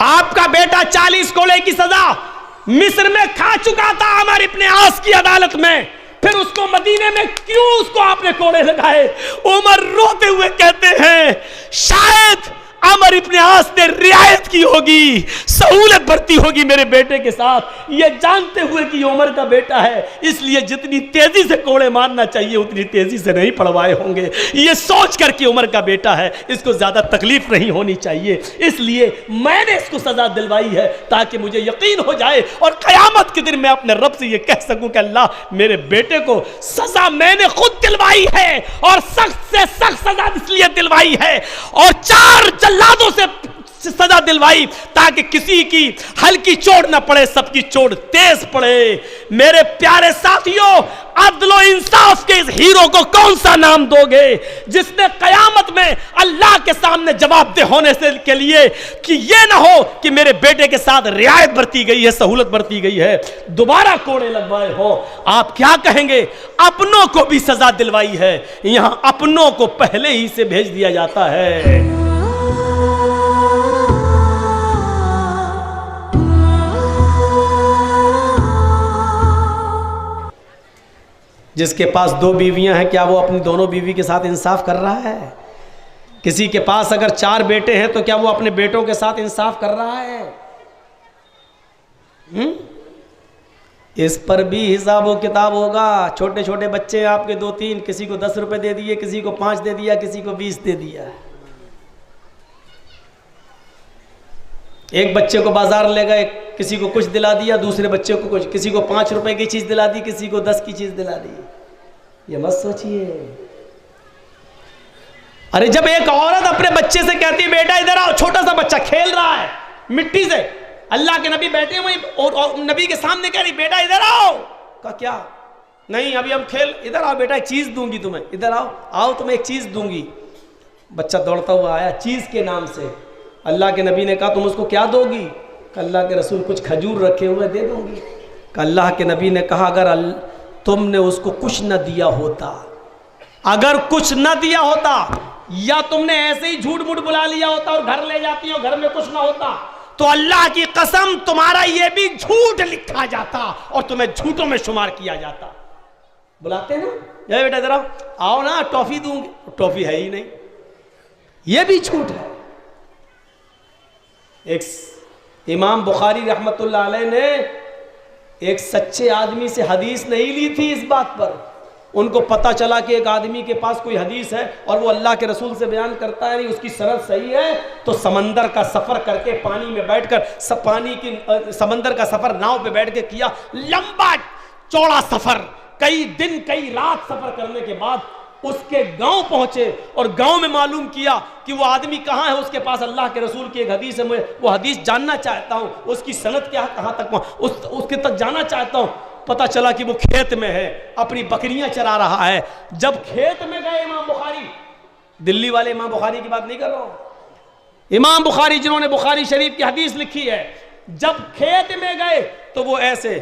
आपका बेटा 40 कोड़े की सजा मिस्र में खा चुका था अमर इब्ने आस की अदालत में, फिर उसको मदीने में क्यों उसको आपने कोड़े लगाए? उमर रोते हुए कहते हैं शायद अमर इब्ने आस ने रियायत की होगी, सहूलत बरती होगी मेरे बेटे के साथ, ये जानते हुए कि उमर का बेटा है, इसलिए जितनी तेजी से कोड़े मारना चाहिए उतनी तेजी से नहीं पड़वाए होंगे, ये सोच कर कि उमर का बेटा है, इसको ज्यादा तकलीफ नहीं होनी चाहिए, इसलिए मैंने इसको सजा दिलवाई है ताकि मुझे यकीन हो जाए और क़यामत के दिन मैं अपने रब से ये कह सकूं कि अल्लाह मेरे बेटे को सजा मैंने खुद दिलवाई है और सख्त से सख्त सजा इसलिए दिलवाई है और 4 जल्लादों से सजा दिलवाई ताकि किसी की हल्की चोट ना पड़े, सबकी चोट तेज पड़े। मेरे प्यारे साथियों, अदलो इंसाफ के इस हीरो को कौन सा नाम दोगे जिसने कयामत में अल्लाह के सामने जवाबदेह होने से के लिए कि ये ना हो कि मेरे बेटे के साथ रियायत बरती गई है, सहूलत बरती गई है, दोबारा कोड़े लगवाए हो, आप क्या कहेंगे? अपनों को भी सजा दिलवाई है, यहां अपनों को पहले ही से भेज दिया जाता है। जिसके पास 2 बीवियां हैं, क्या वो अपनी दोनों बीवी के साथ इंसाफ कर रहा है? किसी के पास अगर 4 बेटे हैं तो क्या वो अपने बेटों के साथ इंसाफ कर रहा है? इस पर भी हिसाब व किताब होगा। छोटे छोटे बच्चे आपके 2-3, किसी को 10 रुपए दे दिए, किसी को 5 दे दिया, किसी को 20 दे दिया। एक बच्चे को बाजार ले गए, किसी को कुछ दिला दिया, दूसरे बच्चे को कुछ, किसी को 5 रुपए की चीज दिला दी, किसी को 10 की चीज दिला दी। ये मत सोचिए। अरे जब एक औरत अपने बच्चे से कहती है बेटा इधर आओ, छोटा सा बच्चा खेल रहा है मिट्टी से, अल्लाह के नबी बैठे हुए और नबी के सामने कह रही बेटा इधर आओ, का क्या? नहीं अभी हम खेल, इधर आओ बेटा एक चीज दूंगी तुम्हें, इधर आओ, आओ तुम्हें एक चीज दूंगी। बच्चा दौड़ता हुआ आया चीज के नाम से। अल्लाह के नबी ने कहा तुम उसको क्या दोगी? अल्लाह के रसूल कुछ खजूर रखे हुए दे दूंगी। अल्लाह के नबी ने कहा अगर तुमने उसको कुछ न दिया होता, अगर कुछ न दिया होता या तुमने ऐसे ही झूठ मूठ बुला लिया होता और घर ले जाती हो, घर में कुछ ना होता, तो अल्लाह की कसम तुम्हारा ये भी झूठ लिखा जाता और तुम्हें झूठों में शुमार किया जाता। बुलाते ना, जय बेटा जरा आओ ना टॉफी दूंगी, टॉफी है ही नहीं, ये भी झूठ है। एक इमाम बुखारी रहमतुल्लाह अलैह ने एक सच्चे आदमी से हदीस नहीं ली थी इस बात पर। उनको पता चला कि एक आदमी के पास कोई हदीस है और वो अल्लाह के रसूल से बयान करता है, नहीं उसकी सनद सही है, तो समंदर का सफ़र करके पानी में बैठकर समंदर का सफ़र नाव पे बैठ के किया, लंबा चौड़ा सफ़र, कई दिन कई रात सफ़र करने के बाद उसके गांव पहुंचे और गांव में मालूम किया कि वो आदमी कहाँ है, उसके पास अल्लाह के रसूल की एक हदीस है, मैं वो हदीस जानना चाहता हूँ, उसकी सनद क्या, कहाँ तक उसके तक जाना चाहता हूँ। पता चला कि वो खेत में है, अपनी बकरियां चरा रहा है। जब खेत में गए इमाम बुखारी, दिल्ली वाले इमाम बुखारी की बात नहीं कर रहा हूँ, इमाम बुखारी जिन्होंने बुखारी शरीफ की हदीस लिखी है, जब खेत में गए तो वो ऐसे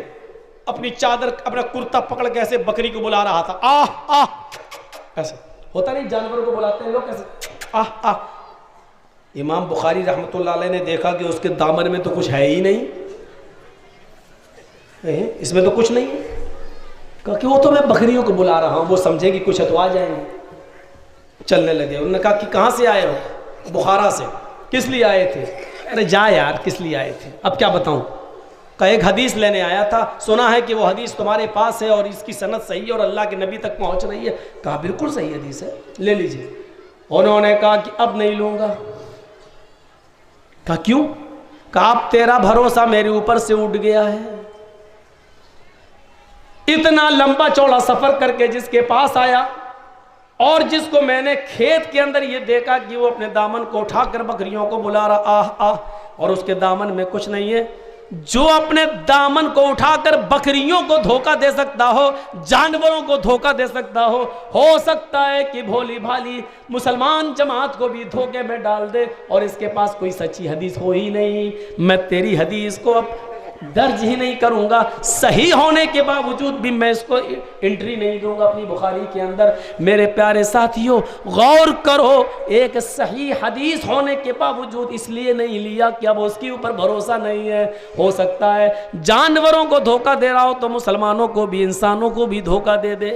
अपनी चादर, अपना कुर्ता पकड़ के ऐसे बकरी को बुला रहा था, आह आह, ऐसे होता नहीं जानवरों को बुलाते हैं लोग कैसे, आह आह। इमाम बुखारी रहमतुल्लाह अलैह ने देखा कि उसके दामन में तो कुछ है ही नहीं, इसमें तो कुछ नहीं है, क्योंकि वो तो मैं बकरियों को बुला रहा हूँ, वो समझेगी कुछ है तो आ जाएंगे। चलने लगे। उन्होंने कहा कि कहाँ से आए हो? बुखारा से। किस लिए आए थे? अरे जा यार किस लिए आए थे, अब क्या बताऊँ। का एक हदीस लेने आया था, सुना है कि वो हदीस तुम्हारे पास है और इसकी सनद सही है और अल्लाह के नबी तक पहुँच रही है। कहा बिल्कुल सही हदीस है, ले लीजिए। उन्होंने कहा कि अब नहीं लूँगा। कहा क्यों? कहा अब तेरा भरोसा मेरे ऊपर से उठ गया है। इतना लंबा चौड़ा सफर करके जिसके पास आया और जिसको मैंने खेत के अंदर ये देखा कि वो अपने दामन को उठाकर बकरियों को बुला रहा, आह आह, और उसके दामन में कुछ नहीं है। जो अपने दामन को उठाकर बकरियों को धोखा दे सकता हो, जानवरों को धोखा दे सकता हो सकता है कि भोली भाली मुसलमान जमात को भी धोखे में डाल दे और इसके पास कोई सच्ची हदीस हो ही नहीं। मैं तेरी हदीस को अब दर्ज ही नहीं करूंगा, सही होने के बावजूद भी मैं इसको एंट्री नहीं दूंगा अपनी बुखारी के अंदर। मेरे प्यारे साथियों, गौर करो, एक सही हदीस होने के बावजूद इसलिए नहीं लिया कि अब उसके ऊपर भरोसा नहीं है। हो सकता है जानवरों को धोखा दे रहा हो तो मुसलमानों को भी, इंसानों को भी धोखा दे दे।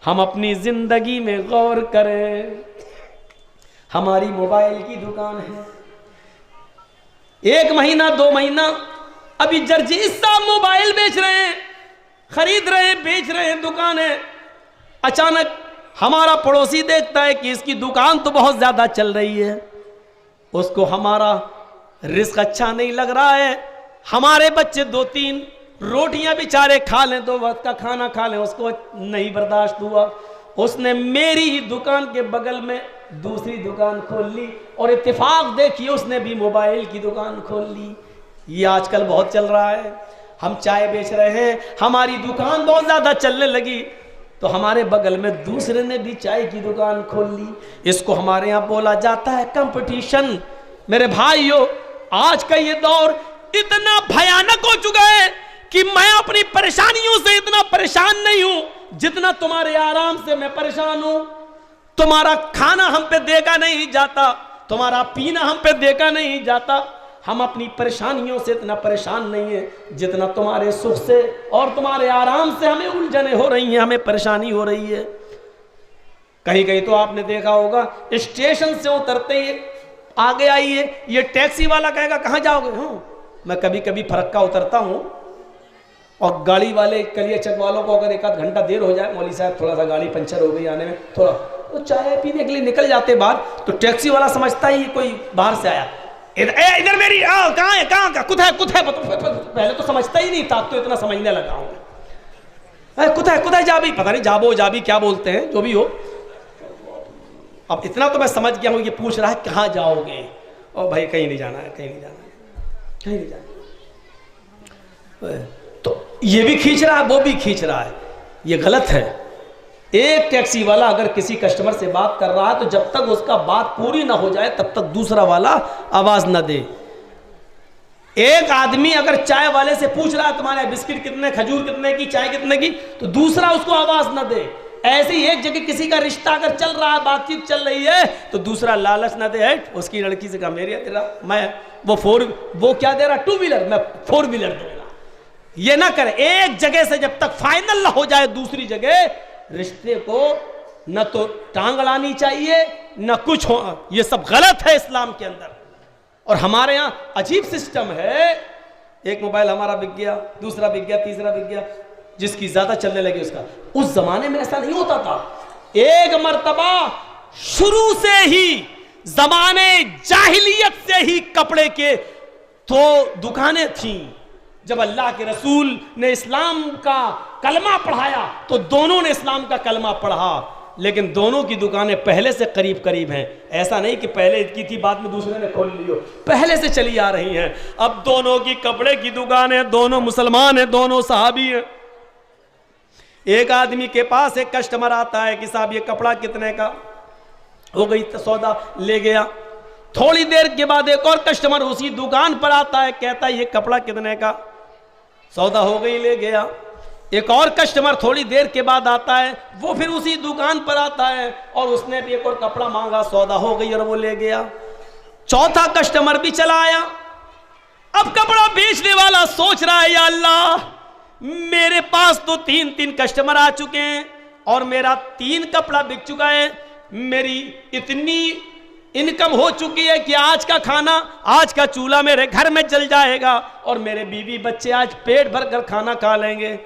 हम अपनी जिंदगी में गौर करें। हमारी मोबाइल की दुकान है, 1 महीना 2 महीना अभी जर्जीज साहब मोबाइल बेच रहे हैं, खरीद रहे हैं, बेच रहे हैं, दुकान है। अचानक हमारा पड़ोसी देखता है कि इसकी दुकान तो बहुत ज्यादा चल रही है, उसको हमारा रिस्क अच्छा नहीं लग रहा है। हमारे बच्चे 2-3 रोटियां बेचारे खा लें, 2 वक्त का खाना खा लें, उसको नहीं बर्दाश्त हुआ। उसने मेरी ही दुकान के बगल में दूसरी दुकान खोल ली और इत्तेफाक देखिए उसने भी मोबाइल की दुकान खोल ली। ये आजकल बहुत चल रहा है। हम चाय बेच रहे हैं, हमारी दुकान बहुत ज्यादा चलने लगी तो हमारे बगल में दूसरे ने भी चाय की दुकान खोल ली। इसको हमारे यहाँ बोला जाता है कंपटीशन। मेरे भाइयों, आज का ये दौर इतना भयानक हो चुका है कि मैं अपनी परेशानियों से इतना परेशान नहीं हूं जितना तुम्हारे आराम से मैं परेशान हूं। तुम्हारा खाना हम पे देखा नहीं जाता, तुम्हारा पीना हम पे देखा नहीं जाता। हम अपनी परेशानियों से इतना परेशान नहीं है जितना तुम्हारे सुख से और तुम्हारे आराम से हमें उलझने हो रही हैं, हमें परेशानी हो रही है। कहीं कहीं तो आपने देखा होगा, स्टेशन से उतरते ही आगे आइए, ये टैक्सी वाला कहेगा कहाँ जाओगे। मैं कभी कभी फरक्का उतरता हूँ और गाड़ी वाले कलिया चक वालों को अगर 1 आध घंटा देर हो जाए, मौली साहब थोड़ा सा गाड़ी पंचर हो गई आने में, थोड़ा तो चाय पीने के लिए निकल जाते बाहर, तो टैक्सी वाला समझता ही कोई बाहर से आया। इधर मेरी कहाँ है, कहाँ कुछ है पहले तो समझता ही नहीं था, तो इतना समझने लगा हूँ। कुछ है जाबी, पता नहीं जाबो जाबी क्या बोलते हैं, जो भी हो। अब इतना तो मैं समझ गया हूँ, ये पूछ रहा है कहाँ जाओगे, और भाई कहीं नहीं जाना है, कहीं नहीं जाना है, कहीं नहीं जाना। तो ये भी खींच रहा है, वो भी खींच रहा है, ये गलत है। एक टैक्सी वाला अगर किसी कस्टमर से बात कर रहा है तो जब तक उसका बात पूरी ना हो जाए तब तक दूसरा वाला आवाज ना दे। एक आदमी अगर चाय वाले से पूछ रहा है तुम्हारे बिस्किट कितने, खजूर कितने की, चाय कितने की, तो दूसरा उसको आवाज ना दे। ऐसे ही एक जगह किसी का रिश्ता अगर चल रहा है, बातचीत चल रही है, तो दूसरा लालच ना दे, है उसकी लड़की से कहा मेरी तेरा मैं वो क्या दे रहा 2 व्हीलर, मैं 4 व्हीलर दूंगा। ये ना करे। एक जगह से जब तक फाइनल ना हो जाए दूसरी जगह रिश्ते को न तो टांग लानी चाहिए न कुछ हो। ये सब गलत है इस्लाम के अंदर। और हमारे यहाँ अजीब सिस्टम है, एक मोबाइल हमारा बिक गया, दूसरा बिक गया, तीसरा बिक गया, जिसकी ज्यादा चलने लगी उसका। उस जमाने में ऐसा नहीं होता था। एक मर्तबा शुरू से ही जमाने जाहिलियत से ही कपड़े के तो दुकानें थीं। जब अल्लाह के रसूल ने इस्लाम का कलमा पढ़ाया तो दोनों ने इस्लाम का कलमा पढ़ा, लेकिन दोनों की दुकानें पहले से करीब करीब हैं। ऐसा नहीं कि पहले की थी बाद में दूसरे ने खोल ली हो, पहले से चली आ रही हैं। अब दोनों की कपड़े की दुकान है, दोनों मुसलमान हैं, दोनों सहाबी हैं। एक आदमी के पास एक कस्टमर आता है कि साहब ये कपड़ा कितने का, हो गई तो सौदा ले गया। थोड़ी देर के बाद एक और कस्टमर उसी दुकान पर आता है, कहता है ये कपड़ा कितने का, सौदा हो गई, ले गया। एक और कस्टमर थोड़ी देर के बाद आता है, वो फिर उसी दुकान पर आता है और उसने भी एक और कपड़ा मांगा, सौदा हो गई और वो ले गया। चौथा कस्टमर भी चला आया। अब कपड़ा बेचने वाला सोच रहा है या अल्लाह, मेरे पास तो 3 कस्टमर आ चुके हैं और मेरा 3 कपड़ा बिक चुका है, मेरी इतनी इनकम हो चुकी है कि आज का खाना, आज का चूल्हा मेरे घर में जल जाएगा और मेरे बीवी बच्चे आज पेट भर कर खाना खा लेंगे।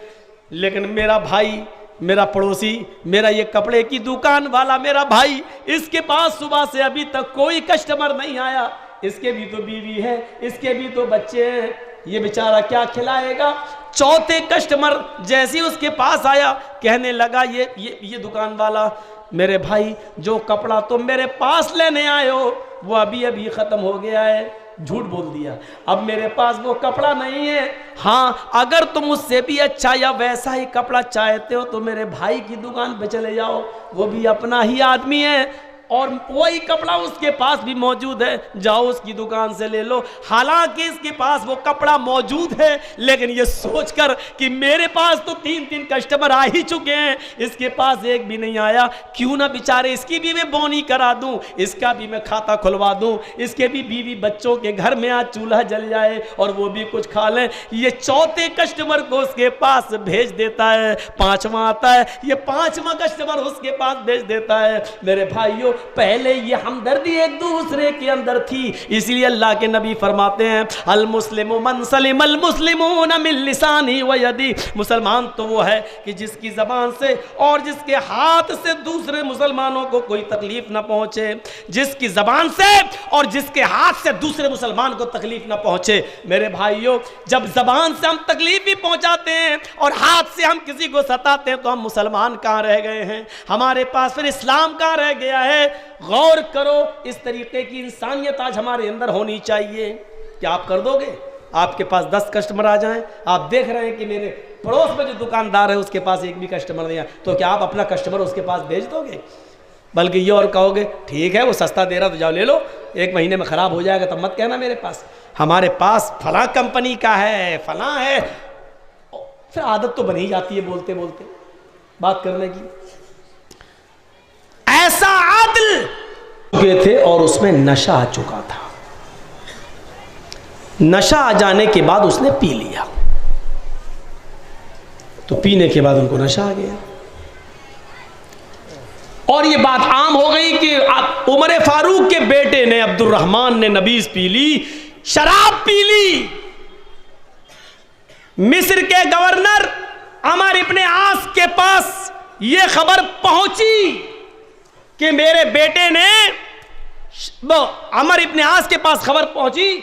लेकिन मेरा भाई, मेरा पड़ोसी, मेरा ये कपड़े की दुकान वाला मेरा भाई, इसके पास सुबह से अभी तक कोई कस्टमर नहीं आया। इसके भी तो बीवी है, इसके भी तो बच्चे हैं, ये बेचारा क्या खिलाएगा। चौथे कस्टमर जैसे ही उसके पास आया, कहने लगा ये दुकान वाला, मेरे भाई जो कपड़ा तुम मेरे पास लेने आए हो वो अभी अभी ख़त्म हो गया है। झूठ बोल दिया, अब मेरे पास वो कपड़ा नहीं है। हाँ, अगर तुम उससे भी अच्छा या वैसा ही कपड़ा चाहते हो तो मेरे भाई की दुकान पे चले जाओ, वो भी अपना ही आदमी है। और वही कपड़ा उसके पास भी मौजूद है, जाओ उसकी दुकान से ले लो। हालांकि इसके पास वो कपड़ा मौजूद है, लेकिन ये सोचकर कि मेरे पास तो 3-3 कस्टमर आ ही चुके हैं, इसके पास एक भी नहीं आया, क्यों ना बेचारे इसकी भी मैं बोनी करा दूं, इसका भी मैं खाता खुलवा दूं, इसके भी बीवी बच्चों के घर में आज चूल्हा जल जाए और वो भी कुछ खा लें। ये चौथे कस्टमर को उसके पास भेज देता है, 5वां आता है, ये 5वां कस्टमर उसके पास भेज देता है। मेरे भाइयों, पहले ये हमदर्दी एक दूसरे के अंदर थी, इसलिए अल्लाह के नबी फरमाते हैं अल मुस्लिमु मन सलिमल मुस्लिमून मिन लिसानी व यदी। मुसलमान तो वो है कि जिसकी ज़बान से और जिसके हाथ से दूसरे मुसलमानों को कोई तकलीफ ना पहुंचे, जिसकी ज़बान से और जिसके हाथ से दूसरे मुसलमान को तकलीफ ना पहुंचे। मेरे भाइयों, जब ज़बान से हम तकलीफ भी पहुंचाते हैं और हाथ से हम किसी को सताते हैं, तो हम मुसलमान कहाँ रह गए हैं? हमारे पास फिर इस्लाम कहाँ रह गया है? गौर करो, इस तरीके की इंसानियत आज हमारे अंदर होनी चाहिए। क्या आप कर दोगे? आपके पास 10 कस्टमर आ जाएं, आप देख रहे हैं कि मेरे पड़ोस में जो दुकानदार है उसके पास एक भी कस्टमर नहीं है, तो क्या आप अपना कस्टमर उसके पास भेज दोगे? बल्कि ये और कहोगे ठीक है वो सस्ता दे रहा तो जाओ ले लो, 1 महीने में ख़राब हो जाएगा तब मत कहना मेरे पास, हमारे पास फलां कंपनी का है, फलां है। फिर आदत तो बनी जाती है बोलते बोलते बात करने की। ऐसा आदिल थे और उसमें नशा आ चुका था, नशा आ जाने के बाद उसने पी लिया, तो पीने के बाद उनको नशा आ गया और ये बात आम हो गई कि उमर फारूक के बेटे ने अब्दुर्रहमान ने नबीज पी ली, शराब पी ली। मिस्र के गवर्नर अमर इब्ने आस के पास यह खबर पहुंची कि मेरे बेटे ने, अमर इब्ने आस के पास खबर पहुंची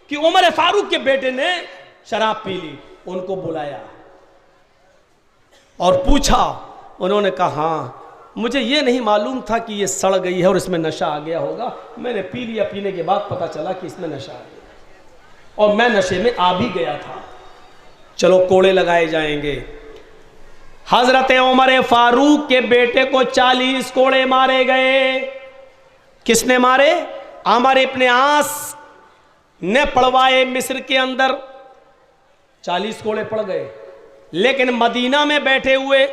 कि उमर फारूक के बेटे ने शराब पी ली। उनको बुलाया और पूछा, उन्होंने कहा हाँ मुझे ये नहीं मालूम था कि ये सड़ गई है और इसमें नशा आ गया होगा, मैंने पी लिया, पीने के बाद पता चला कि इसमें नशा आ गया और मैं नशे में आ भी गया था। चलो कोड़े लगाए जाएंगे। हजरत उमर फारूक के बेटे को 40 कोड़े मारे गए। किसने मारे? अमर इब्ने आस ने पड़वाए मिस्र के अंदर, 40 कोड़े पड़ गए। लेकिन मदीना में बैठे हुए,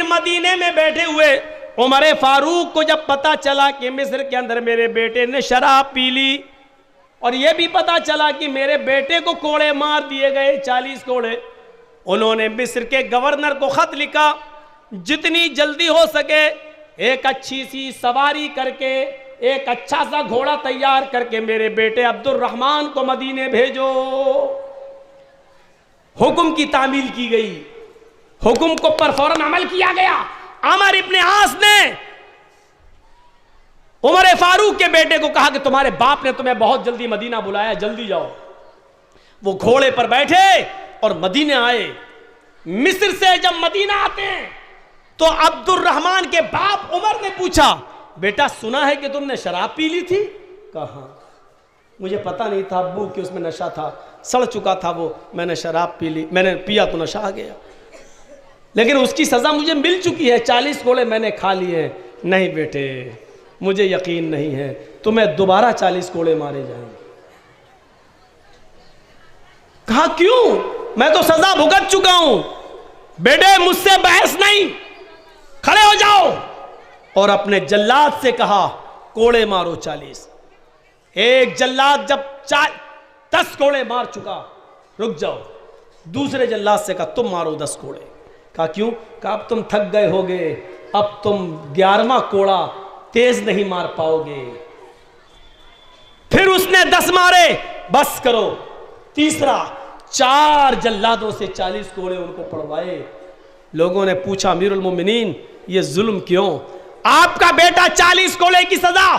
मदीने में बैठे हुए उमर फारूक को जब पता चला कि मिस्र के अंदर मेरे बेटे ने शराब पी ली और यह भी पता चला कि मेरे बेटे को कोड़े मार दिए गए, 40 कोड़े, उन्होंने मिस्र के गवर्नर को खत लिखा, जितनी जल्दी हो सके एक अच्छी सी सवारी करके, एक अच्छा सा घोड़ा तैयार करके मेरे बेटे अब्दुर्रहमान को मदीने भेजो। हुक्म की तामील की गई, हुक्म को पर फौरन अमल किया गया। अमर इब्ने आस ने उमर फारूक के बेटे को कहा कि तुम्हारे बाप ने तुम्हें बहुत जल्दी मदीना बुलाया, जल्दी जाओ। वो घोड़े पर बैठे और मदीने आए। मिस्र से जब मदीना आते हैं तो अब्दुर्रहमान के बाप उमर ने पूछा, बेटा सुना है कि तुमने शराब पी ली थी? कहा मुझे पता नहीं था अब्बू कि उसमें नशा था, सड़ चुका था वो, मैंने शराब पी ली, मैंने पिया तो नशा आ गया, लेकिन उसकी सजा मुझे मिल चुकी है, 40 कोड़े मैंने खा लिए हैं। नहीं बेटे मुझे यकीन नहीं है, तुम्हें दोबारा 40 कोड़े मारे जाएंगे। कहा क्यों? मैं तो सजा भुगत चुका हूं। बेटे मुझसे बहस नहीं, खड़े हो जाओ। और अपने जल्लाद से कहा कोड़े मारो 40। एक जल्लाद जब 10 कोड़े मार चुका, रुक जाओ। दूसरे जल्लाद से कहा तुम मारो 10 कोड़े। कहा क्यों? कहा अब तुम थक गए होगे, अब तुम 11वां कोड़ा तेज नहीं मार पाओगे। फिर उसने 10 मारे, बस करो। तीसरा, 4 जल्लादों से 40 कोड़े उनको पड़वाए। लोगों ने पूछा अमीरुल मोमिनीन ये जुल्म क्यों? आपका बेटा 40 कोड़े की सजा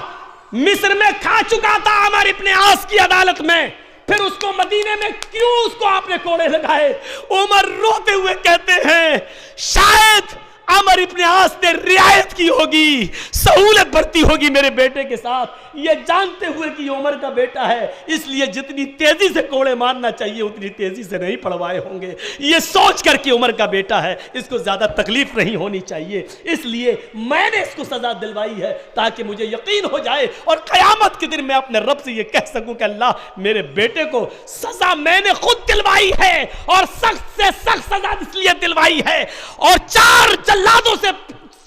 मिस्र में खा चुका था अमर इब्ने आस की अदालत में, फिर उसको मदीने में क्यों उसको आपने कोड़े लगाए? उमर रोते हुए कहते हैं शायद अमर इब्न आस ने रियायत की होगी, सहूलत बरती होगी मेरे बेटे के साथ, ये जानते हुए कि उमर का बेटा है, इसलिए जितनी तेजी से कोड़े मारना चाहिए उतनी तेजी से नहीं पड़वाए होंगे। ये सोच कर कि उमर का बेटा है, इसको ज्यादा तकलीफ नहीं होनी चाहिए, इसलिए मैंने इसको सजा दिलवाई है ताकि मुझे यकीन हो जाए और कयामत के दिन मैं अपने रब से ये कह सकूं कि अल्लाह मेरे बेटे को सजा मैंने खुद दिलवाई है और सख्त से सख्त सजा इसलिए दिलवाई है और 4 जल्लादों से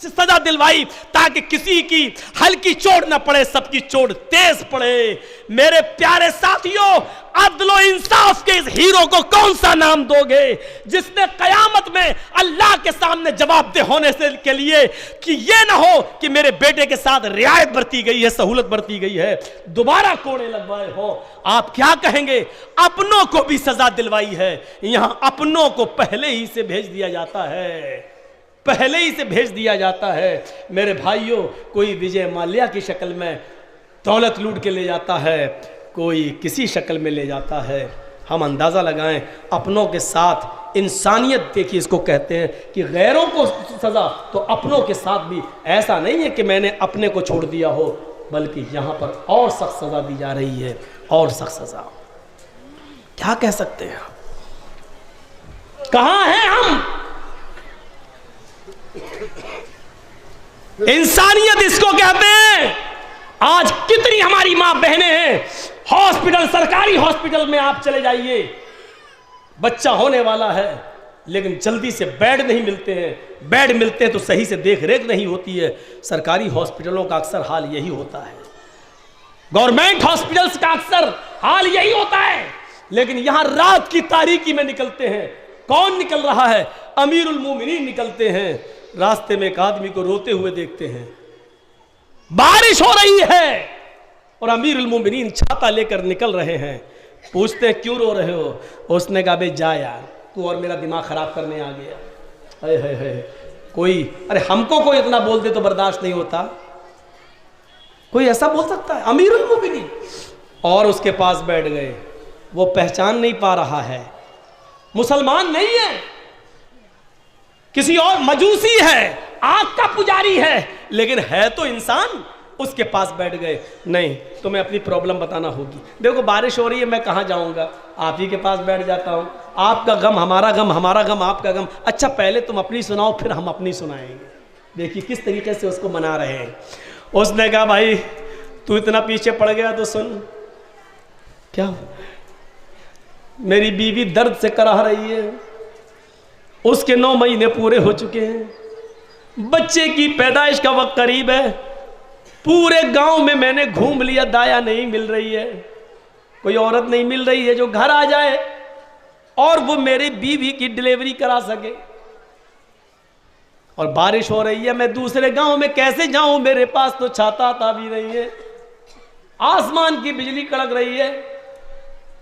सजा दिलवाई ताकि किसी की हल्की चोट ना पड़े, सबकी चोट तेज पड़े। मेरे प्यारे साथियों, अदलो इंसाफ के इस हीरो को कौन सा नाम दोगे जिसने कयामत में अल्लाह के सामने जवाबदेह होने से के लिए कि ये ना हो कि मेरे बेटे के साथ रियायत बरती गई है, सहूलत बरती गई है, दोबारा कोड़े लगवाए हो। आप क्या कहेंगे? अपनों को भी सजा दिलवाई है, यहां अपनों को पहले ही से भेज दिया जाता है, पहले ही से भेज दिया जाता है। मेरे भाइयों, कोई विजय माल्या की शक्ल में दौलत लूट के ले जाता है, कोई किसी शक्ल में ले जाता है। हम अंदाज़ा लगाएं, अपनों के साथ इंसानियत देखिए इसको कहते हैं कि गैरों को सज़ा तो अपनों के साथ भी ऐसा नहीं है कि मैंने अपने को छोड़ दिया हो, बल्कि यहाँ पर और सख्त सज़ा दी जा रही है, और सख्त सज़ा। क्या कह सकते हैं? कहाँ हैं हम? इंसानियत इसको कहते हैं। आज कितनी हमारी मां बहनें हैं, हॉस्पिटल, सरकारी हॉस्पिटल में आप चले जाइए, बच्चा होने वाला है लेकिन जल्दी से बेड नहीं मिलते हैं, बेड मिलते हैं तो सही से देख रेख नहीं होती है। सरकारी हॉस्पिटलों का अक्सर हाल यही होता है, गवर्नमेंट हॉस्पिटल्स का अक्सर हाल यही होता है। लेकिन यहां रात की तारीकी में निकलते हैं, कौन निकल रहा है? अमीरुल मोमिनीन निकलते हैं। रास्ते में एक आदमी को रोते हुए देखते हैं, बारिश हो रही है और अमीरुल मोमिनीन छाता लेकर निकल रहे हैं। पूछते हैं क्यों रो रहे हो? उसने कहा बे जा यार, तू और मेरा दिमाग खराब करने आ गया। है है कोई, अरे हमको कोई इतना बोल दे तो बर्दाश्त नहीं होता, कोई ऐसा बोल सकता है? अमीरुल मोमिनीन। और उसके पास बैठ गए, वो पहचान नहीं पा रहा है, मुसलमान नहीं है, किसी और मजूसी है, आग का पुजारी है, लेकिन है तो इंसान। उसके पास बैठ गए, नहीं तुम्हें अपनी प्रॉब्लम बताना होगी। देखो बारिश हो रही है, मैं कहाँ जाऊँगा, आप ही के पास बैठ जाता हूँ। आपका गम हमारा गम, हमारा गम आपका गम। अच्छा पहले तुम अपनी सुनाओ, फिर हम अपनी सुनाएंगे। देखिए किस तरीके से उसको मना रहे हैं। उसने कहा भाई तू इतना पीछे पड़ गया तो सुन। क्या? मेरी बीवी दर्द से कराह रही है, उसके 9 महीने पूरे हो चुके हैं, बच्चे की पैदाइश का वक्त करीब है, पूरे गांव में मैंने घूम लिया, दाया नहीं मिल रही है, कोई औरत नहीं मिल रही है जो घर आ जाए और वो मेरी बीवी की डिलीवरी करा सके। और बारिश हो रही है, मैं दूसरे गांव में कैसे जाऊं, मेरे पास तो छाता आता भी नहीं है, आसमान की बिजली कड़क रही है,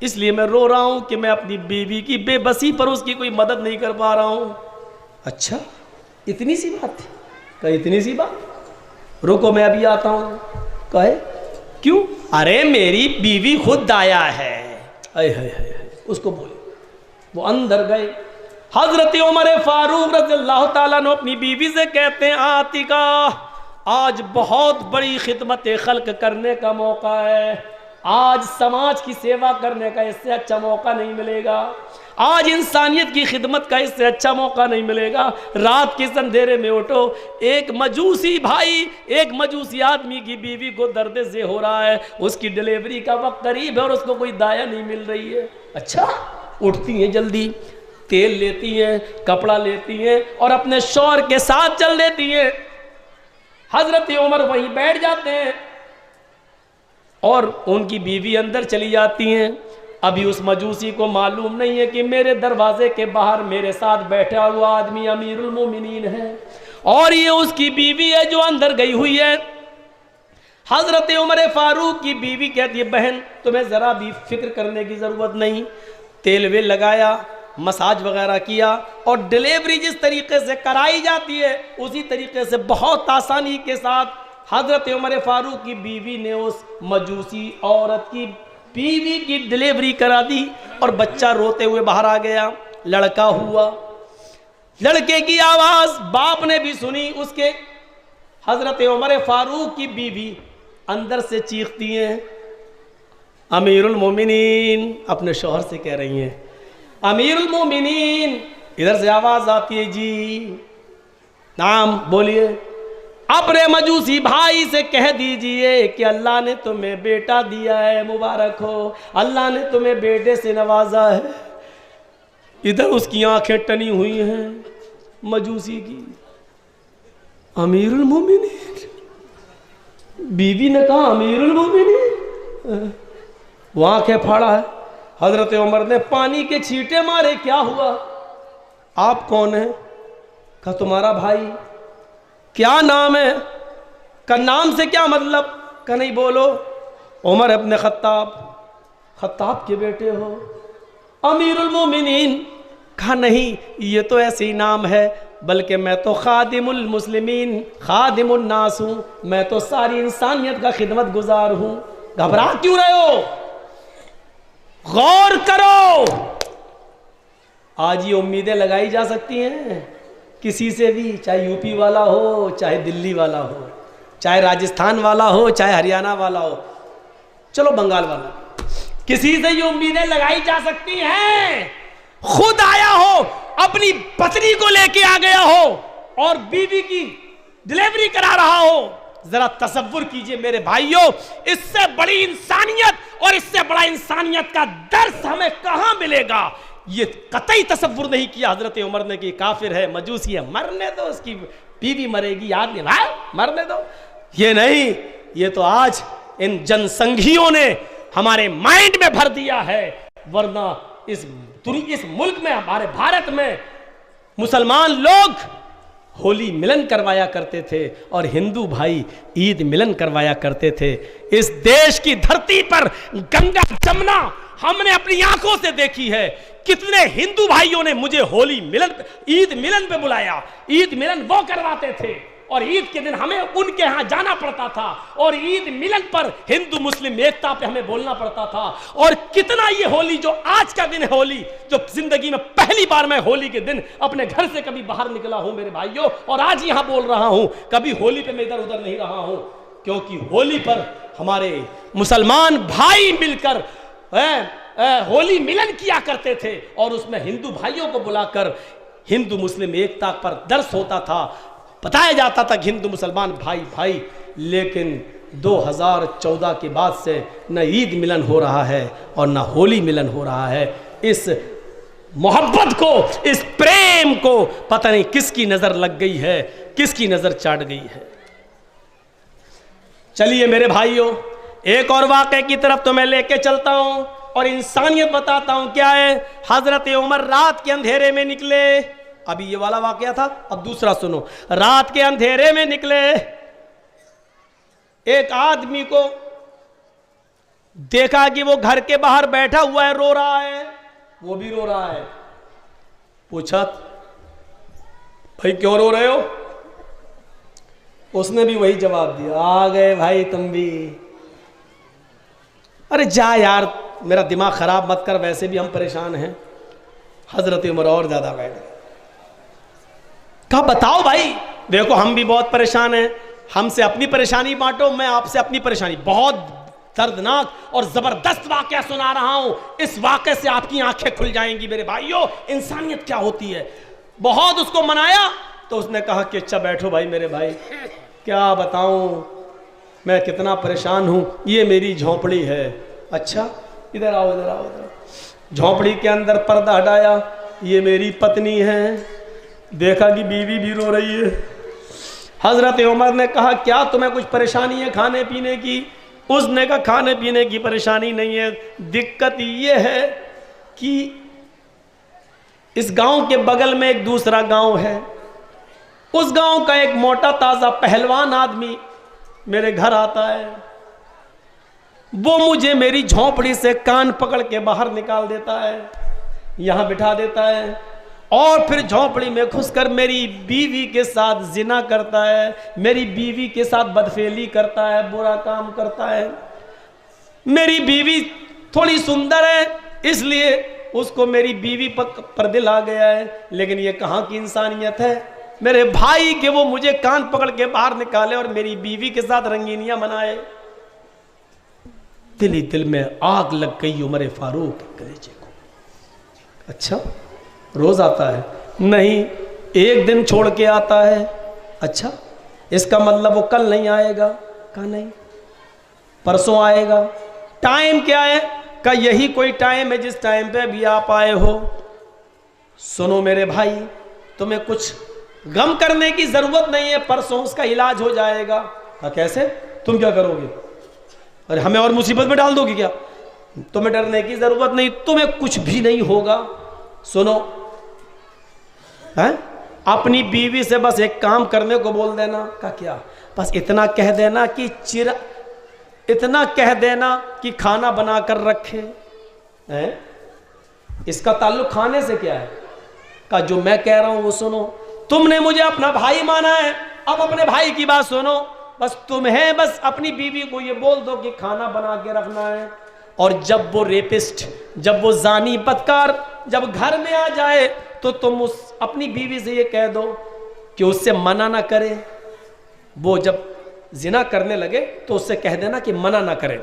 इसलिए मैं रो रहा हूं कि मैं अपनी बीवी की बेबसी पर उसकी कोई मदद नहीं कर पा रहा हूं। अच्छा इतनी सी बात थी? कहे इतनी सी बात, रुको मैं अभी आता हूं। कहे क्यों? अरे मेरी बीवी खुद दाया है। उसको बोले, वो अंदर गए। हजरत उमर फारूक रज़ियल्लाहु ताला अन्हु अपनी बीवी से कहते हैं आतिका आज बहुत बड़ी खिदमत खल्क करने का मौका है, आज समाज की सेवा करने का इससे अच्छा मौका नहीं मिलेगा, आज इंसानियत की खिदमत का इससे अच्छा मौका नहीं मिलेगा। रात के अंधेरे में उठो, एक मजूसी भाई, एक मजूसी आदमी की बीवी को दर्द से हो रहा है, उसकी डिलीवरी का वक्त करीब है और उसको कोई दाया नहीं मिल रही है। अच्छा उठती हैं जल्दी, तेल लेती हैं, कपड़ा लेती हैं और अपने शौहर के साथ चल देती हैं। हजरत उमर वहीं बैठ जाते हैं और उनकी बीवी अंदर चली जाती हैं। अभी उस मजूसी को मालूम नहीं है कि मेरे दरवाजे के बाहर मेरे साथ बैठा हुआ आदमी अमीरुल मोमिनीन है और ये उसकी बीवी है जो अंदर गई हुई है। हजरत उमर फारूक की बीवी कहती है बहन तुम्हें ज़रा भी फिक्र करने की ज़रूरत नहीं, तेल वेल लगाया, मसाज वगैरह किया और डिलीवरी जिस तरीके से कराई जाती है उसी तरीके से बहुत आसानी के साथ हजरत उमर फारूक की बीवी ने उस मजूसी औरत की बीवी की डिलीवरी करा दी और बच्चा रोते हुए बाहर आ गया, लड़का हुआ। लड़के की आवाज बाप ने भी सुनी। उसके हजरत उमर फारूक की बीवी अंदर से चीखती हैं, अमीरुल मोमिनीन, अपने शौहर से कह रही हैं, अमीरुल मोमिनीन। इधर से आवाज आती है, जी नाम बोलिए। अपने मजूसी भाई से कह दीजिए कि अल्लाह ने तुम्हें बेटा दिया है, मुबारक हो, अल्लाह ने तुम्हें बेटे से नवाजा है। इधर उसकी आंखें टनी हुई हैं मजूसी की। अमीरुल मोमिनीन, बीवी ने कहा अमीरुल मोमिनीन, वो आंखें फाड़ा है। हजरत उमर ने पानी के छींटे मारे, क्या हुआ, आप कौन है? कहा तुम्हारा भाई। क्या नाम है? का नाम से क्या मतलब? का नहीं बोलो। उमर अपने खत्ताब के बेटे हो, अमीरुल मोमिनीन। कहा नहीं, ये तो ऐसे ही नाम है, बल्कि मैं तो खादिमुल मुस्लिमीन, खादिमुल नास हूँ, मैं तो सारी इंसानियत का खिदमत गुजार हूँ। घबरा क्यों रहे हो? गौर करो। आज ये उम्मीदें लगाई जा सकती हैं किसी से भी, चाहे यूपी वाला हो, चाहे दिल्ली वाला हो, चाहे राजस्थान वाला हो, चाहे हरियाणा वाला हो, चलो बंगाल वाला, किसी से ये उम्मीदें लगाई जा सकती हैं। खुद आया हो, अपनी पत्नी को लेके आ गया हो और बीवी की डिलीवरी करा रहा हो। जरा तसव्वुर कीजिए मेरे भाइयों, इससे बड़ी इंसानियत और इससे बड़ा इंसानियत का दर्स हमें कहां मिलेगा? ये कतई तसव्वुर नहीं किया हजरत उमर ने कि काफिर है, मजूसी है, मरने दो, उसकी बीवी मरेगी, आदमी भाई मरने दो। ये नहीं, ये तो आज इन जनसंघियों ने हमारे माइंड में भर दिया है। वरना इस मुल्क में, हमारे भारत में मुसलमान लोग होली मिलन करवाया करते थे और हिंदू भाई ईद मिलन करवाया करते थे। इस देश की धरती पर गंगा जमुना हमने अपनी आंखों से देखी है। कितने हिंदू भाइयों ने मुझे होली मिलन, ईद मिलन पे बुलाया। ईद मिलन वो करवाते थे और ईद के दिन हमें उनके यहां जाना पड़ता था और ईद मिलन पर हिंदू मुस्लिम एकता पे हमें बोलना पड़ता था। और कितना ये होली, जो आज का दिन है होली, जो जिंदगी में पहली बार मैं होली के दिन अपने घर से कभी बाहर निकला हूं मेरे भाइयों, और आज यहां बोल रहा हूं, कभी होली पे मैं इधर उधर नहीं रहा हूं, क्योंकि होली पर हमारे मुसलमान भाई मिलकर होली मिलन किया करते थे और उसमें हिंदू भाइयों को बुलाकर हिंदू मुस्लिम एकता पर दर्स होता था, बताया जाता था कि हिंदू मुसलमान भाई भाई। लेकिन 2014 के बाद से न ईद मिलन हो रहा है और न होली मिलन हो रहा है। इस मोहब्बत को, इस प्रेम को पता नहीं किसकी नजर लग गई है, किसकी नजर चाट गई है। चलिए मेरे भाइयों, एक और वाक़े की तरफ तो मैं लेके चलता हूं और इंसानियत बताता हूं क्या है। हजरत उमर रात के अंधेरे में निकले। अभी ये वाला वाकया था, अब दूसरा सुनो। रात के अंधेरे में निकले, एक आदमी को देखा कि वो घर के बाहर बैठा हुआ है, रो रहा है, वो भी रो रहा है। पूछा भाई क्यों रो रहे हो? उसने भी वही जवाब दिया, आ गए भाई तुम भी। अरे जा यार, मेरा दिमाग खराब मत कर, वैसे भी हम परेशान हैं। हजरत उमर और ज्यादा बैठ गए। कहा बताओ भाई, देखो हम भी बहुत परेशान हैं, हमसे अपनी परेशानी बांटो, मैं आपसे अपनी परेशानी। बहुत दर्दनाक और जबरदस्त वाकया सुना रहा हूं, इस वाकये से आपकी आंखें खुल जाएंगी मेरे भाइयों, इंसानियत क्या होती है। बहुत उसको मनाया तो उसने कहा कि अच्छा बैठो भाई मेरे भाई, क्या बताऊं मैं कितना परेशान हूं, ये मेरी झोंपड़ी है। अच्छा इधर आओ, इधर आओ, इधर। झोंपड़ी के अंदर पर्दा हटाया, ये मेरी पत्नी है। देखा कि बीवी भी रो रही है। हजरत उमर ने कहा क्या तुम्हें कुछ परेशानी है खाने पीने की? उसने कहा खाने पीने की परेशानी नहीं है, दिक्कत ये है कि इस गांव के बगल में एक दूसरा गांव है, उस गांव का एक मोटा ताजा पहलवान आदमी मेरे घर आता है, वो मुझे मेरी झोंपड़ी से कान पकड़ के बाहर निकाल देता है, यहां बिठा देता है और फिर झोंपड़ी में घुसकर मेरी बीवी के साथ जिना करता है, मेरी बीवी के साथ बदफेली करता है, बुरा काम करता है। मेरी बीवी थोड़ी सुंदर है, इसलिए उसको मेरी बीवी पर दिल आ गया है, लेकिन ये कहाँ की इंसानियत है मेरे भाई के वो मुझे कान पकड़ के बाहर निकाले और मेरी बीवी के साथ रंगीनियां मनाए। दिल ही दिल में आग लग गई उमर फारूक के कलेजे को। अच्छा रोज आता है? नहीं, एक दिन छोड़ के आता है। अच्छा, इसका मतलब वो कल नहीं आएगा? कहा नहीं, परसों आएगा। टाइम क्या है? का यही कोई टाइम है जिस टाइम पे भी आप आए हो। सुनो मेरे भाई, तुम्हें कुछ गम करने की जरूरत नहीं है, परसों उसका इलाज हो जाएगा। कैसे? तुम क्या करोगे? अरे हमें और मुसीबत में डाल दोगे क्या? तुम्हें डरने की जरूरत नहीं, तुम्हें कुछ भी नहीं होगा। सुनो है, अपनी बीवी से बस एक काम करने को बोल देना। का क्या? बस इतना कह देना कि इतना कह देना कि खाना बनाकर रखे। हैं? इसका ताल्लुक खाने से क्या है? का जो मैं कह रहा हूं वो सुनो। तुमने मुझे अपना भाई माना है, अब अपने भाई की बात सुनो। बस तुम्हें बस अपनी बीवी को ये बोल दो कि खाना बना के रखना है। और जब वो रेपिस्ट, जब वो जानी बदकार जब घर में आ जाए तो तुम उस अपनी बीवी से ये कह दो कि उससे मना ना करे। वो जब जिना करने लगे तो उससे कह देना कि मना ना करे,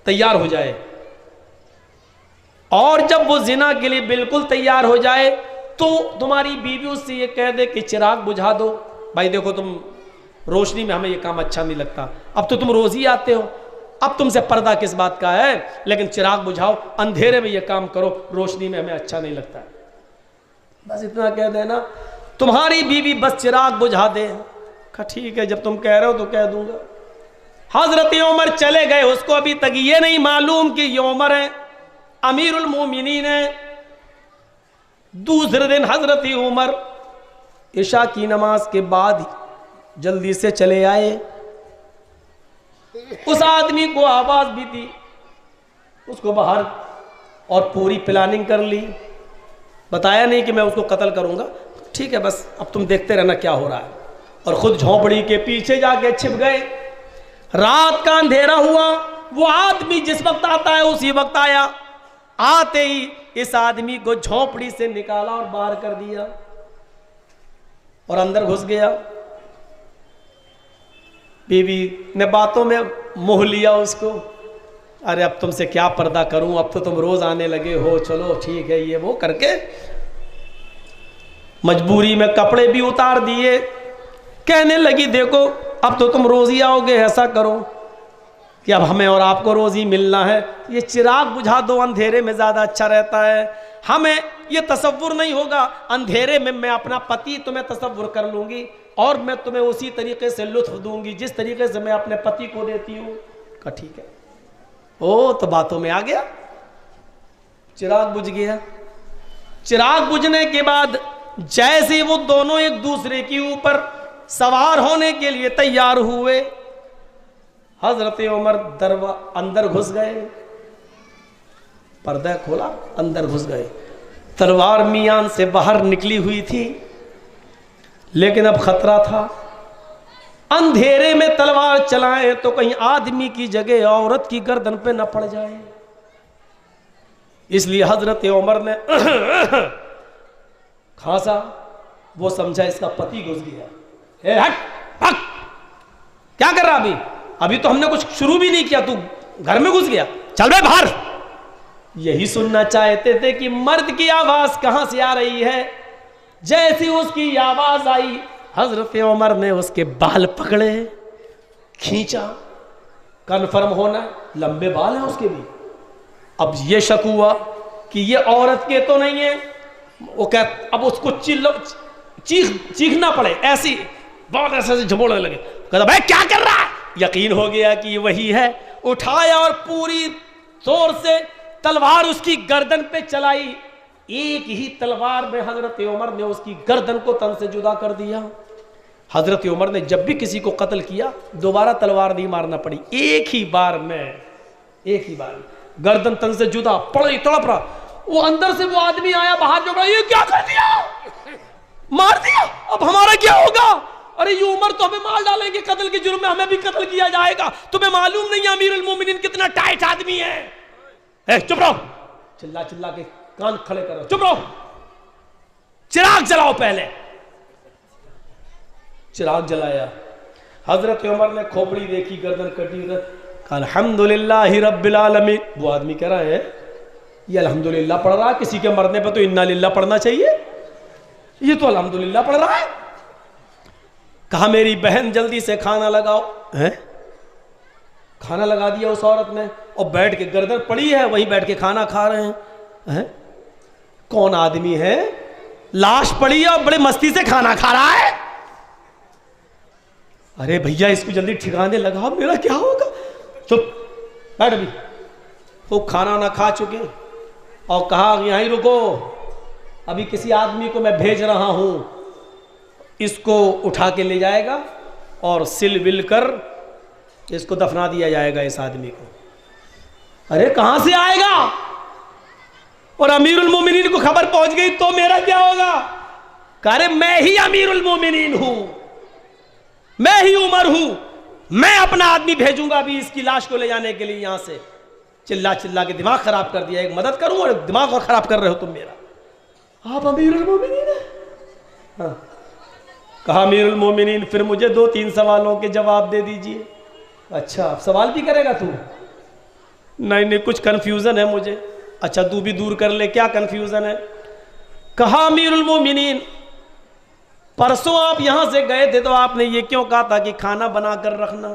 तैयार हो जाए। और जब वो जिना के लिए बिल्कुल तैयार हो जाए तो तुम्हारी बीवी उससे ये कह दे कि चिराग बुझा दो। भाई देखो, तुम रोशनी में हमें ये काम अच्छा नहीं लगता, अब तो तुम रोज ही आते हो, अब तुमसे पर्दा किस बात का है, लेकिन चिराग बुझाओ, अंधेरे में ये काम करो, रोशनी में हमें अच्छा नहीं लगता। बस इतना कह देना, तुम्हारी बीवी बस चिराग बुझा दे। ठीक है, जब तुम कह रहे हो तो कह दूंगा। हजरत उमर चले गए, उसको अभी तक ये नहीं मालूम कि ये उमर है, अमीरुल मोमिनीन है। दूसरे दिन हजरत उमर इशा की नमाज के बाद जल्दी से चले आए। उस आदमी को आवाज भी दी, उसको बाहर, और पूरी प्लानिंग कर ली। बताया नहीं कि मैं उसको कत्ल करूंगा, ठीक है, बस अब तुम देखते रहना क्या हो रहा है। और खुद झोंपड़ी के पीछे जाके छिप गए। रात का अंधेरा हुआ, वो आदमी जिस वक्त आता है उसी वक्त आया। आते ही इस आदमी को झोंपड़ी से निकाला और बाहर कर दिया और अंदर घुस गया। बीवी ने बातों में मोह लिया उसको। अरे अब तुमसे क्या पर्दा करूं, अब तो तुम रोज आने लगे हो, चलो ठीक है, ये वो करके मजबूरी में कपड़े भी उतार दिए। कहने लगी देखो अब तो तुम रोज ही आओगे, ऐसा करो कि अब हमें और आपको रोज ही मिलना है, ये चिराग बुझा दो, अंधेरे में ज्यादा अच्छा रहता है। हमें ये तसव्वुर नहीं होगा, अंधेरे में मैं अपना पति तुम्हें तसव्वुर कर लूंगी और मैं तुम्हें उसी तरीके से लुत्फ दूंगी जिस तरीके से मैं अपने पति को देती हूँ। कहा ठीक है। ओ तो बातों में आ गया, चिराग बुझ गया। चिराग बुझने के बाद जैसे वो दोनों एक दूसरे के ऊपर सवार होने के लिए तैयार हुए, हजरत उमर अंदर घुस गए, पर्दा खोला, अंदर घुस गए। तलवार मियान से बाहर निकली हुई थी, लेकिन अब खतरा था। अंधेरे में तलवार चलाएं तो कहीं आदमी की जगह औरत की गर्दन पे न पड़ जाए, इसलिए हजरत उमर ने खासा, वो समझा इसका पति घुस गया। ए हट, हट, क्या कर रहा अभी? अभी तो हमने कुछ शुरू भी नहीं किया, तू घर में घुस गया, चल बे बाहर। यही सुनना चाहते थे कि मर्द की आवाज कहां से आ रही है। जैसी उसकी आवाज आई, हजरत उमर ने उसके बाल पकड़े, खींचा, कन्फर्म होना लंबे बाल हैं उसके भी। अब ये शक हुआ कि ये औरत के तो नहीं है। वो कह, अब उसको चीखना पड़े, ऐसी बहुत ऐसे झपोड़ने लगे। कहता भाई क्या कर रहा है? यकीन हो गया कि वही है। उठाया और पूरी जोर से तलवार उसकी गर्दन पे चलाई। एक ही तलवार में हजरत उमर ने उसकी गर्दन को तन से जुदा कर दिया। हजरत उमर ने जब भी किसी को कत्ल किया दोबारा तलवार नहीं मारना पड़ी, एक ही बार गर्दन तन से जुदा, पड़ी, तड़प रहा। वो अंदर से वो आदमी आया, बाहर जो, ये क्या कर दिया, मार दिया, अब हमारा क्या होगा? अरे ये उमर तो हमें मार डालेंगे, कत्ल के जुर्म में हमें भी कत्ल किया जाएगा। तुम्हें मालूम नहीं अमीरुल मोमिनीन कितना टाइट आदमी है? चुप रहो। चिल्ला चिल्ला के कान खड़े करो, चुप रहो, चिराग जलाओ पहले। चिराग जलाया, हजरत उमर ने खोपड़ी देखी, गर्दन कटी, अल्हम्दुलिल्लाह रब्बिल आलमीन। वो आदमी कह रहा है ये अल्हम्दुलिल्लाह पढ़ रहा है, किसी के मरने पर तो इन्ना लिल्लाह पढ़ना चाहिए, ये तो अल्हम्दुलिल्लाह पढ़ रहा है। कहा मेरी बहन जल्दी से खाना लगाओ, है खाना लगा दिया उस औरत ने, और बैठ के गर्दन पड़ी है वहीं बैठ के खाना खा रहे हैं। कौन आदमी है, लाश पड़ी है और बड़े मस्ती से खाना खा रहा है। अरे भैया इसको जल्दी ठिकाने लगाओ, मेरा क्या होगा। चुप बैठ, अभी वो खाना ना खा चुके और कहा यहीं रुको, अभी किसी आदमी को मैं भेज रहा हूं, इसको उठा के ले जाएगा और सिल विल कर इसको दफना दिया जाएगा इस आदमी को। अरे कहां से आएगा, और अमीरुल मोमिनीन को खबर पहुंच गई तो मेरा क्या होगा। अरे मैं ही अमीरुल मोमिनीन हूं, मैं ही उमर हूं, मैं अपना आदमी भेजूंगा अभी इसकी लाश को ले जाने के लिए यहां से। चिल्ला चिल्ला के दिमाग खराब कर दिया, एक मदद करूं और दिमाग और खराब कर रहे हो तुम मेरा। आप अमीरुल मोमिनीन हैं? हाँ। कहा अमीरुल मोमिनीन फिर मुझे 2-3 सवालों के जवाब दे दीजिए। अच्छा सवाल भी करेगा तू? नहीं नहीं कुछ कंफ्यूजन है मुझे। अच्छा तू भी दूर कर ले, क्या कंफ्यूजन है। कहा अमीरुल मोमिनीन परसों आप यहां से गए थे तो आपने ये क्यों कहा था कि खाना बनाकर रखना,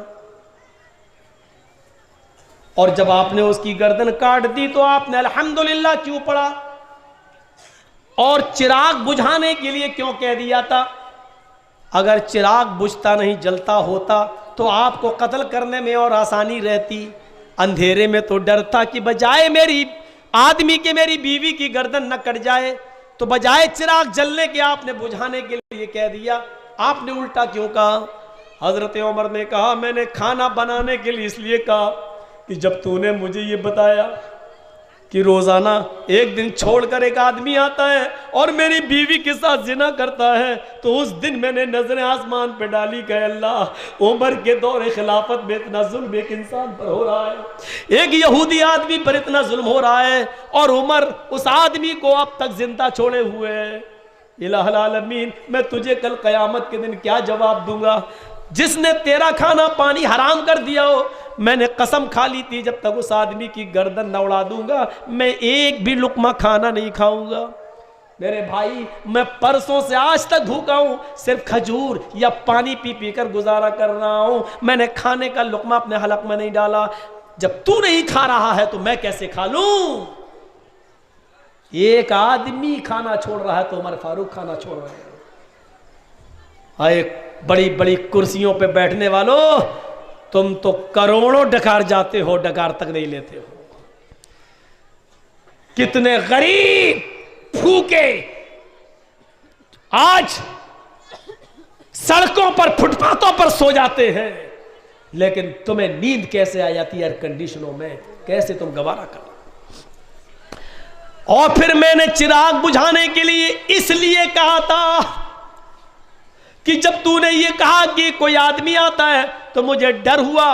और जब आपने उसकी गर्दन काट दी तो आपने अल्हम्दुलिल्लाह क्यों पढ़ा, और चिराग बुझाने के लिए क्यों कह दिया था। अगर चिराग बुझता नहीं जलता होता तो आपको कत्ल करने में और आसानी रहती। अंधेरे में तो डर था कि बजाय मेरी आदमी के मेरी बीवी की गर्दन न कट जाए, तो बजाय चिराग जलने के आपने बुझाने के लिए कह दिया। आपने उल्टा क्यों कहा। हजरत उमर ने कहा मैंने खाना बनाने के लिए इसलिए कहा कि जब तूने मुझे ये बताया कि रोजाना एक दिन छोड़कर एक आदमी आता है और मेरी बीवी के साथ जिना करता है, तो उस दिन मैंने नजरें आसमान पे डाली कि अल्लाह उमर के दौरे खिलाफत में इतना जुल्म एक इंसान पर हो रहा है, एक यहूदी आदमी पर इतना जुल्म हो रहा है, और उमर उस आदमी को अब तक जिंदा छोड़े हुए है। इलाहुल आलमीन मैं तुझे कल कयामत के दिन क्या जवाब दूंगा। जिसने तेरा खाना पानी हराम कर दिया हो, मैंने कसम खा ली थी जब तक उस आदमी की गर्दन न उड़ा दूंगा मैं एक भी लुकमा खाना नहीं खाऊंगा। मेरे भाई मैं परसों से आज तक भूखा हूं, सिर्फ खजूर या पानी पी पी कर गुजारा कर रहा हूं। मैंने खाने का लुकमा अपने हलक में नहीं डाला। जब तू नहीं खा रहा है तो मैं कैसे खा लूं। एक आदमी खाना छोड़ रहा है तो उमर फारूक खाना छोड़ रहे हैं। बड़ी बड़ी कुर्सियों पे बैठने वालों, तुम तो करोड़ों डकार जाते हो, डकार तक नहीं लेते हो। कितने गरीब भूखे आज सड़कों पर फुटपाथों पर सो जाते हैं, लेकिन तुम्हें नींद कैसे आ जाती है एयर कंडीशनों में, कैसे तुम गवारा कर। और फिर मैंने चिराग बुझाने के लिए इसलिए कहा था कि जब तूने ये कहा कि कोई आदमी आता है तो मुझे डर हुआ।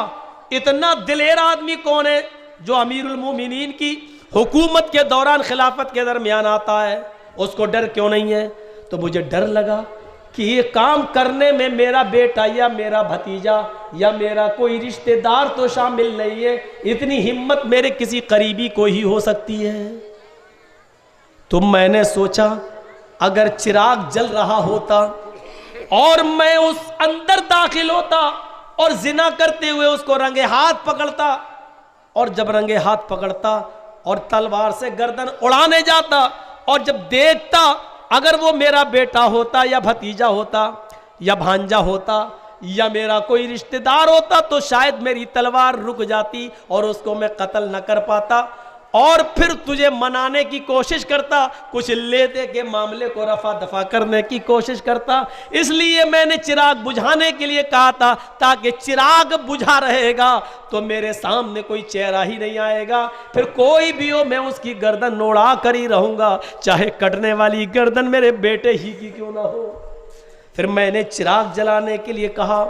इतना दिलेर आदमी कौन है जो अमीरुल मोमिनीन की हुकूमत के दौरान खिलाफत के दरमियान आता है, उसको डर क्यों नहीं है। तो मुझे डर लगा कि ये काम करने में मेरा बेटा या मेरा भतीजा या मेरा कोई रिश्तेदार तो शामिल नहीं है, इतनी हिम्मत मेरे किसी करीबी को ही हो सकती है। तो मैंने सोचा अगर चिराग जल रहा होता और मैं उस अंदर दाखिल होता और जिना करते हुए उसको रंगे हाथ पकड़ता, और जब रंगे हाथ पकड़ता और तलवार से गर्दन उड़ाने जाता, और जब देखता अगर वो मेरा बेटा होता या भतीजा होता या भांजा होता या मेरा कोई रिश्तेदार होता, तो शायद मेरी तलवार रुक जाती और उसको मैं कत्ल न कर पाता, और फिर तुझे मनाने की कोशिश करता, कुछ ले दे के मामले को रफा दफा करने की कोशिश करता। इसलिए मैंने चिराग बुझाने के लिए कहा था, ताकि चिराग बुझा रहेगा तो मेरे सामने कोई चेहरा ही नहीं आएगा, फिर कोई भी हो मैं उसकी गर्दन नोड़ा कर ही रहूंगा, चाहे कटने वाली गर्दन मेरे बेटे ही की क्यों ना हो। फिर मैंने चिराग जलाने के लिए कहा।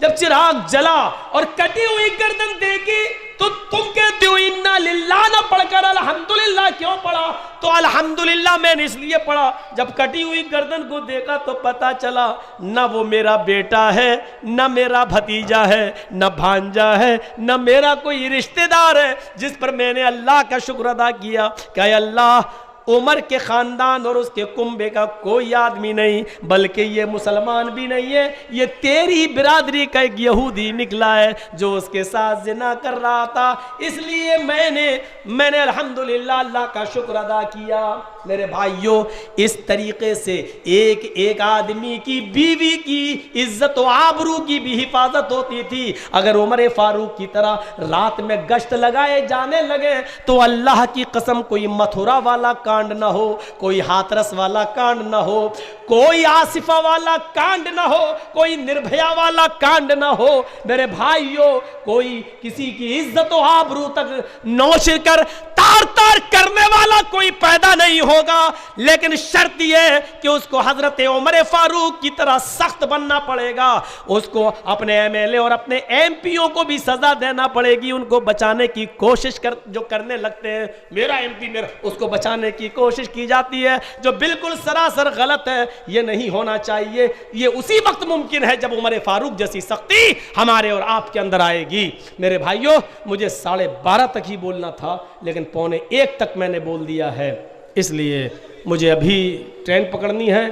जब चिराग जला और कटी हुई गर्दन देखी तो तुम कहते हो इन्ना लिल्लाह ना पढ़कर अल्हम्दुलिल्लाह क्यों पढ़ा। तो अल्हम्दुलिल्लाह मैंने इसलिए पढ़ा, जब कटी हुई गर्दन को देखा तो पता चला न वो मेरा बेटा है, न मेरा भतीजा है, न भांजा है, न मेरा कोई रिश्तेदार है जिस पर मैंने अल्लाह का शुक्र अदा किया कि अल्लाह उमर के खानदान और उसके कुंबे का कोई आदमी नहीं, बल्कि ये मुसलमान भी नहीं है, ये तेरी बिरादरी का एक यहूदी निकला है जो उसके साथ जिना कर रहा था। इसलिए मैंने अल्हम्दुलिल्लाह अल्लाह का शुक्र अदा किया। मेरे भाइयों, इस तरीके से एक एक आदमी की बीवी की इज्जत व आबरू की भी हिफाजत होती थी। अगर उमर फारूक की तरह रात में गश्त लगाए जाने लगे तो अल्लाह की कसम कोई मथुरा वाला कांड ना हो, कोई हाथरस वाला कांड ना हो, कोई आसिफा वाला कांड ना हो, कोई निर्भया वाला कांड ना हो। मेरे भाइयों, कोई किसी की इज्जत व आबरू तक नौश कर तार तार करने वाला कोई पैदा नहीं होगा, लेकिन शर्त यह कि उसको हजरत उमर फारूक की तरह सख्त बनना पड़ेगा। उसको अपने एमएलए और अपने एमपीओ को भी सजा देना पड़ेगी। उनको बचाने की कोशिश जो करने लगते हैं, मेरा एमपी मेरा, उसको बचाने की कोशिश की जाती है, जो बिल्कुल सरासर गलत है। ये नहीं होना चाहिए। ये उसी वक्त मुमकिन है जब उमर फारूक जैसी सख्ती हमारे और आपके अंदर आएगी। मेरे भाइयों, मुझे 12:30 तक ही बोलना था, लेकिन 12:45 तक मैंने बोल दिया है, इसलिए मुझे अभी ट्रेन पकड़नी है।